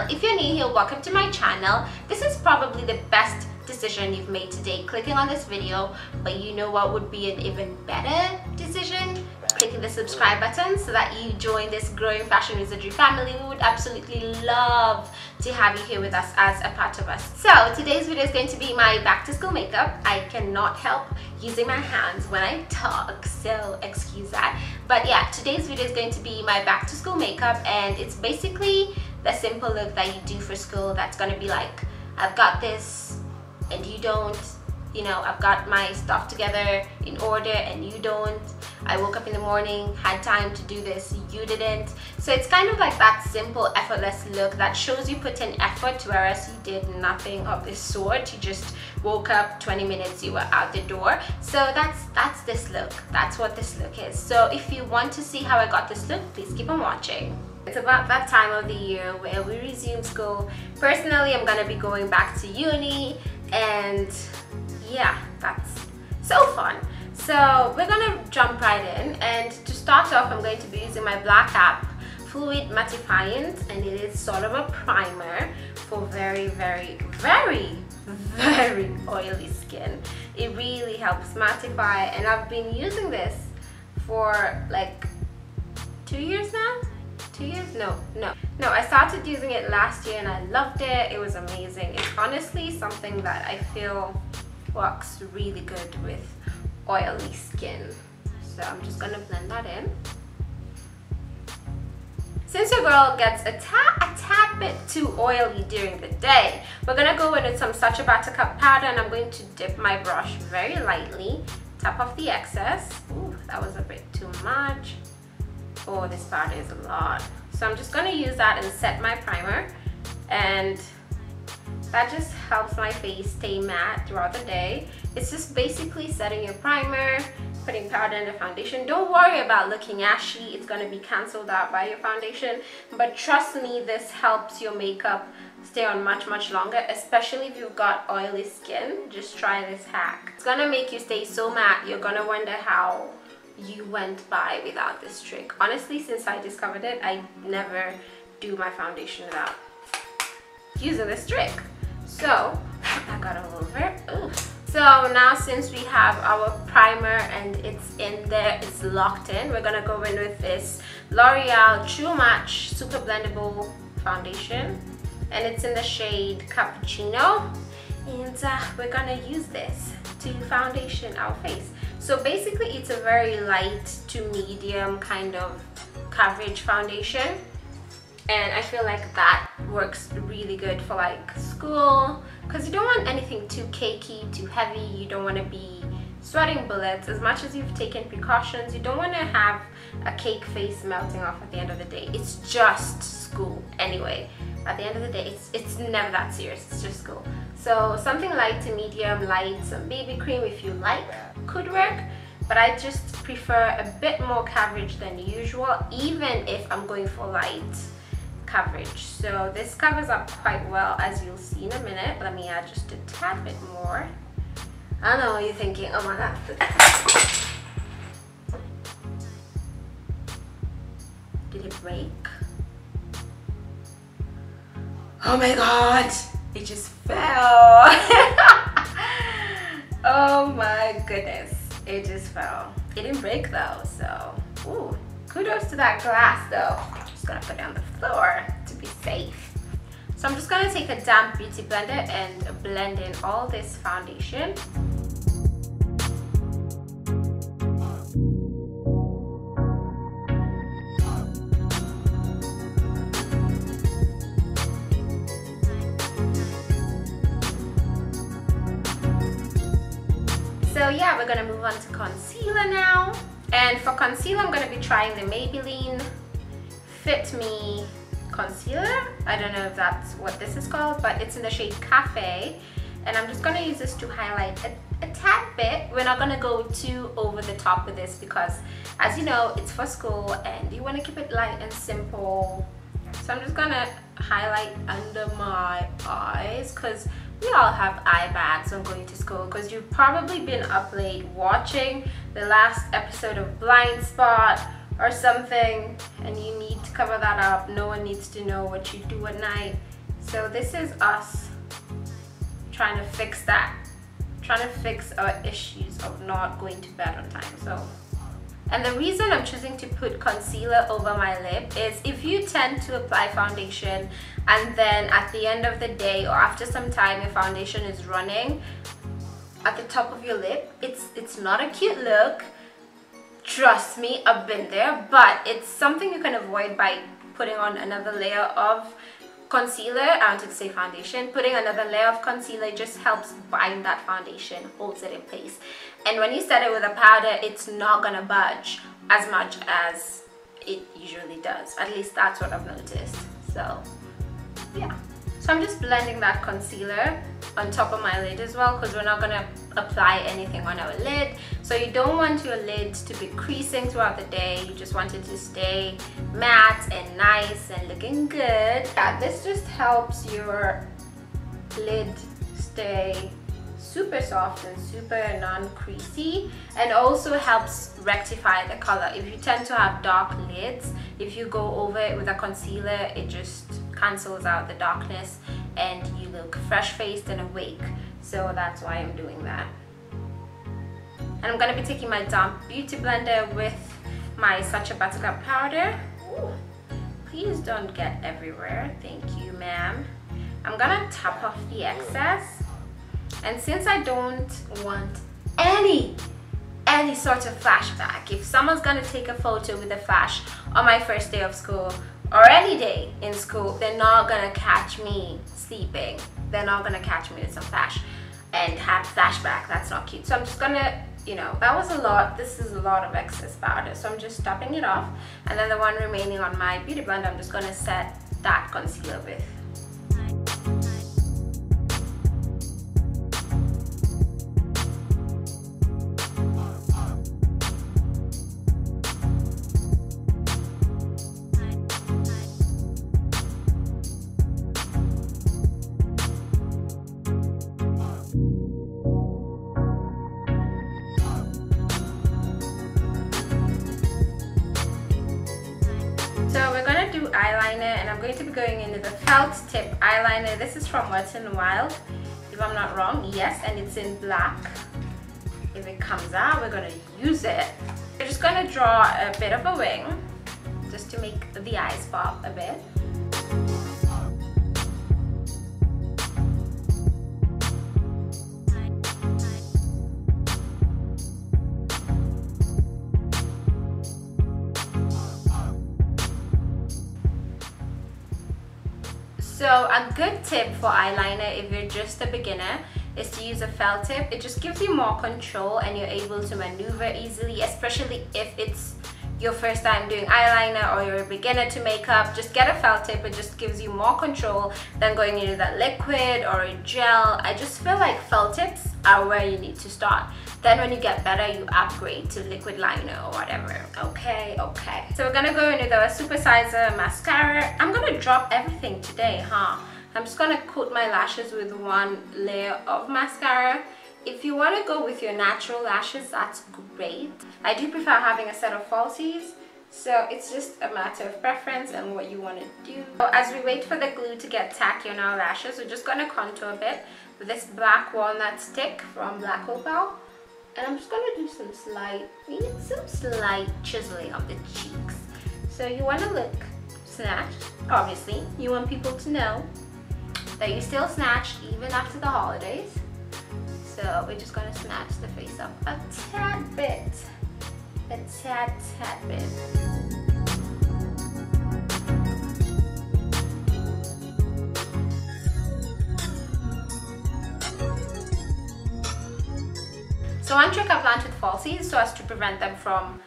channel. If you're new here, welcome to my channel. This is probably the best decision you've made today, clicking on this video, but you know what would be an even better decision? Clicking the subscribe button so that you join this growing fashion wizardry family. We would absolutely love to have you here with us as a part of us. So today's video is going to be my back to school makeup. I cannot help using my hands when I talk, so excuse that. But yeah, today's video is going to be my back to school makeup, and it's basically the simple look that you do for school. That's going to be like, I've got this and you don't, you know, I've got my stuff together in order and you don't. I woke up in the morning, had time to do this, you didn't. So it's kind of like that simple, effortless look that shows you put in effort, whereas you did nothing of this sort. You just woke up, 20 minutes, you were out the door. So that's this look. That's what this look is. So if you want to see how I got this look, please keep on watching. It's about that time of the year where we resume school. Personally, I'm gonna be going back to uni, and yeah, that's so fun. So we're gonna jump right in, and to start off, I'm going to be using my Black App Fluid Matifiant, and it is sort of a primer for very oily skin. It really helps mattify, and I've been using this for like 2 years now. 2 years? No, I started using it last year and I loved it. It was amazing. It's honestly something that I feel works really good with oily skin. So I'm just gonna blend that in. Since your girl gets a tad bit too oily during the day, we're gonna go in with some Sacha Buttercup powder, and I'm going to dip my brush very lightly, tap off the excess. Ooh, that was a bit too much. Oh, this powder is a lot. So I'm just going to use that and set my primer, and that just helps my face stay matte throughout the day. It's just basically setting your primer, putting powder in the foundation. Don't worry about looking ashy. It's going to be cancelled out by your foundation, but trust me, this helps your makeup stay on much longer, especially if you've got oily skin. Just try this hack. It's going to make you stay so matte, you're going to wonder how you went by without this trick. Honestly, since I discovered it, I never do my foundation without using this trick. So I got a little bit. Ooh. So now, since we have our primer and it's in there, it's locked in, we're gonna go in with this L'Oreal True Match Super Blendable Foundation, and it's in the shade Cappuccino, and we're gonna use this to foundation our face. So basically, it's a very light to medium kind of coverage foundation, and I feel like that works really good for like school, because you don't want anything too cakey, too heavy. You don't want to be sweating bullets. As much as you've taken precautions, you don't want to have a cake face melting off at the end of the day. It's just school anyway. At the end of the day, it's never that serious. It's just school. So something light to medium, light, some BB cream if you like, could work, but I just prefer a bit more coverage than usual, even if I'm going for light coverage. So this covers up quite well, as you'll see in a minute. Let me add just a tad bit more. I know you're thinking, oh my god, did it break? Oh my god, it just fell. Oh my goodness, it just fell. It didn't break though, so ooh, kudos to that glass though. I'm just gonna put it on the floor to be safe. So I'm just gonna take a damp beauty blender and blend in all this foundation. So yeah, we're gonna move on to concealer now. And for concealer, I'm gonna be trying the Maybelline Fit Me concealer. I don't know if that's what this is called, but it's in the shade Cafe. And I'm just gonna use this to highlight a tad bit. We're not gonna go too over the top with this because, as you know, it's for school and you wanna keep it light and simple. So I'm just gonna highlight under my eyes, because we all have eye bags when going to school, because you've probably been up late watching the last episode of Blind Spot or something, and you need to cover that up. No one needs to know what you do at night. So this is us trying to fix that, trying to fix our issues of not going to bed on time. So, and the reason I'm choosing to put concealer over my lip is if you tend to apply foundation and then at the end of the day or after some time your foundation is running at the top of your lip, it's not a cute look. Trust me, I've been there, but it's something you can avoid by putting on another layer of concealer. I wanted to say foundation. Putting another layer of concealer just helps bind that foundation, holds it in place. And when you set it with a powder, it's not gonna budge as much as it usually does. At least that's what I've noticed. So yeah. So I'm just blending that concealer on top of my lid as well, because we're not gonna apply anything on our lid. So you don't want your lid to be creasing throughout the day. You just want it to stay matte and nice and looking good. Yeah, this just helps your lid stay super soft and super non-creasy, and also helps rectify the color. If you tend to have dark lids, if you go over it with a concealer, it just cancels out the darkness and you look fresh-faced and awake. So that's why I'm doing that. And I'm going to be taking my damp beauty blender with my Sacha Buttercup powder. Ooh, please don't get everywhere. Thank you, ma'am. I'm going to tap off the excess. And since I don't want any sort of flashback, if someone's going to take a photo with a flash on my first day of school or any day in school, they're not going to catch me sleeping. They're not going to catch me with some flash and have flashback. That's not cute. So I'm just gonna, you know, that was a lot. This is a lot of excess powder, so I'm just topping it off, and then the one remaining on my beauty blender, I'm just gonna set that concealer with. So we're going to do eyeliner, and I'm going to be going into the felt tip eyeliner. This is from Wet n Wild, if I'm not wrong. Yes, and it's in black. If it comes out, we're going to use it. We're just going to draw a bit of a wing just to make the eyes pop a bit. So a good tip for eyeliner if you're just a beginner is to use a felt tip. It just gives you more control and you're able to maneuver easily, especially if it's your first time doing eyeliner or you're a beginner to makeup. Just get a felt tip. It just gives you more control than going into that liquid or a gel. I just feel like felt tips are where you need to start. Then when you get better, you upgrade to liquid liner or whatever. Okay. So we're gonna go into the Supersizer mascara. I'm gonna drop everything today, huh? I'm just gonna coat my lashes with one layer of mascara. If you want to go with your natural lashes, that's great. I do prefer having a set of falsies, so it's just a matter of preference and what you want to do. So as we wait for the glue to get tacky on our lashes, we're just going to contour a bit with this black walnut stick from Black Opal. And I'm just going to do some slight chiseling of the cheeks. So you want to look snatched, obviously. You want people to know that you're still snatched even after the holidays. So we're just going to snatch the face up a tad bit. A tad bit. So one trick I've learned with falsies so as to prevent them from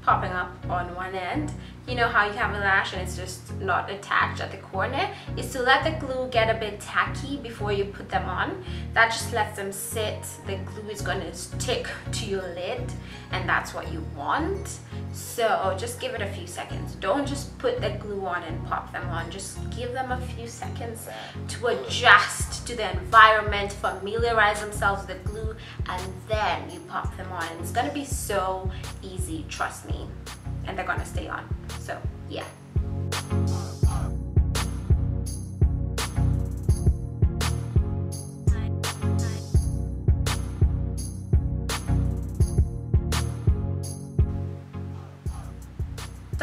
popping up on one end, you know how you have a lash and it's just not attached at the corner, is to let the glue get a bit tacky before you put them on. That just lets them sit. The glue is going to stick to your lid, and that's what you want. So just give it a few seconds. Don't just put the glue on and pop them on. Just give them a few seconds to adjust to the environment, familiarize themselves with the glue, and then you pop them on. And it's going to be so easy, trust me. And they're gonna stay on. So yeah.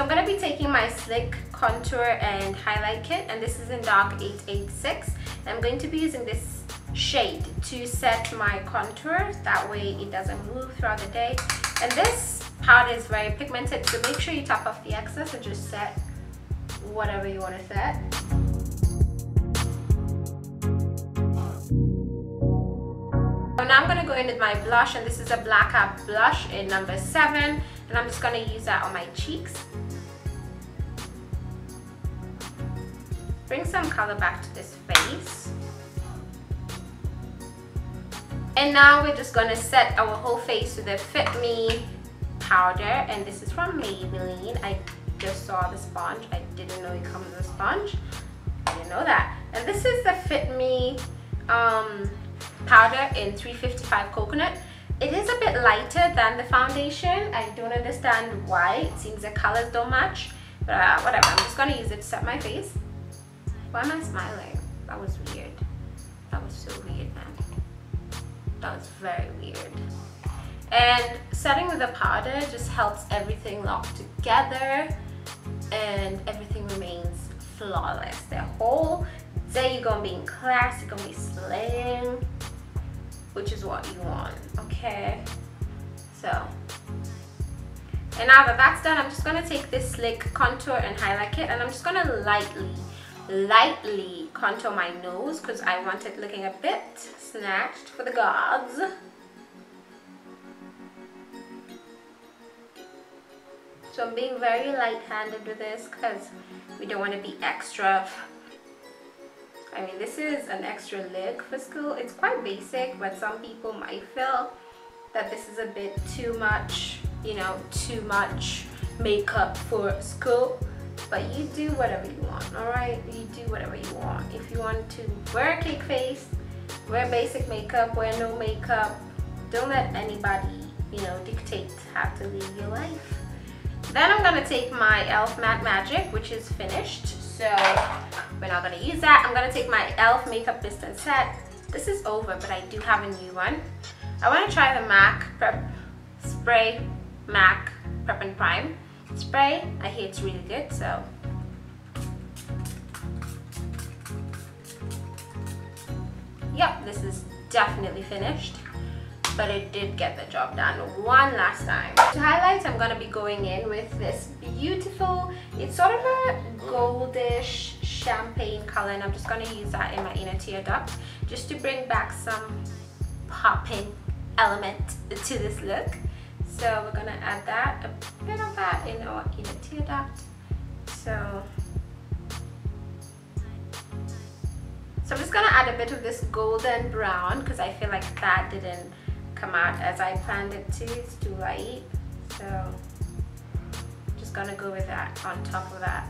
I'm going to be taking my Slick Contour and Highlight Kit, and this is in dark 886. I'm going to be using this shade to set my contour, that way it doesn't move throughout the day. And this powder is very pigmented, so make sure you top off the excess and just set whatever you want to set. So now I'm going to go in with my blush, and this is a Black Cap blush in number 7, and I'm just going to use that on my cheeks. Bring some color back to this face. And now we're just going to set our whole face with the Fit Me powder, and this is from Maybelline. I just saw the sponge. I didn't know it comes with a sponge. I didn't know that. And this is the Fit Me powder in 355 Coconut. It is a bit lighter than the foundation. I don't understand why. It seems the colors don't match, but whatever. I'm just going to use it to set my face. Why am I smiling? That was weird. That was so weird, man. That was very weird. And setting with the powder just helps everything lock together and everything remains flawless. The whole day you're gonna be in class, you're gonna be slaying, which is what you want, okay? So, and now that that's done, I'm just gonna take this Slick Contour and Highlight Kit, and I'm just gonna lightly contour my nose because I want it looking a bit snatched for the gods. So I'm being very light-handed with this because we don't want to be extra. I mean, this is an extra lid for school. It's quite basic, but some people might feel that this is a bit too much, you know, too much makeup for school. But you do whatever you want, alright? You do whatever you want. If you want to wear a cake face, wear basic makeup, wear no makeup, don't let anybody, you know, dictate how to live your life. Then I'm gonna take my e.l.f. Matte Magic, which is finished, so we're not gonna use that. I'm gonna take my e.l.f. Makeup Mist and Set. This is over, but I do have a new one. I wanna try the MAC Prep Spray MAC Prep and Prime spray. I hear it's really good, so yep, this is definitely finished, but it did get the job done one last time. To highlight, I'm gonna be going in with this beautiful, it's sort of a goldish champagne color, and I'm just gonna use that in my inner tear duct just to bring back some popping element to this look. So we're gonna add that, a bit of that in our inner tear duct. So I'm just gonna add a bit of this golden brown because I feel like that didn't come out as I planned it to. It's too light. So just gonna go with that on top of that.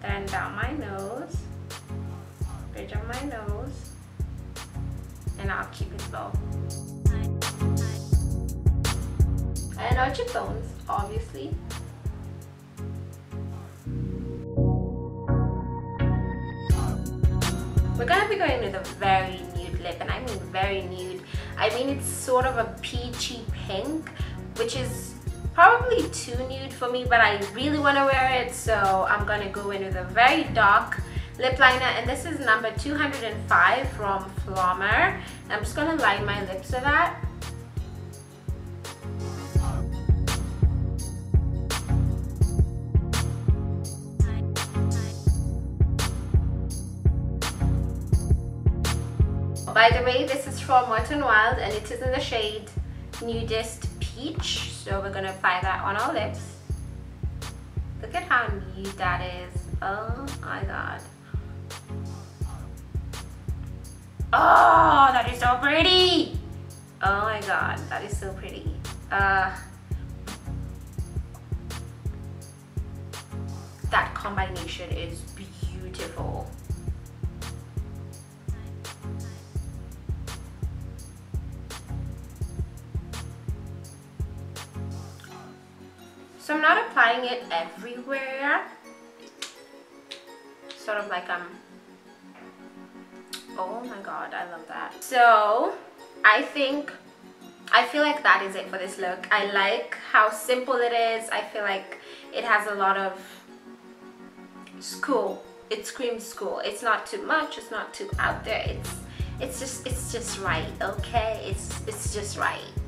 Then down my nose, bridge of my nose, and I'll keep it low. And our cheekbones, obviously. We're gonna be going with a very nude lip, and I mean very nude. I mean it's sort of a peachy pink, which is probably too nude for me, but I really want to wear it, so I'm gonna go in with a very dark lip liner, and this is number 205 from Flommer. I'm just gonna line my lips with that. By the way, this is from Wet n Wild, and it is in the shade Nudist Peach. So we're gonna apply that on our lips. Look at how nude that is. Oh my god. Oh, that is so pretty. Oh my god, that is so pretty. That combination is beautiful. So I'm not applying it everywhere, sort of like oh my god, I love that. So I think I feel like that is it for this look. I like how simple it is. I feel like it has a lot of school. It screams school. It's not too much, it's not too out there. It's just right, okay? It's just right.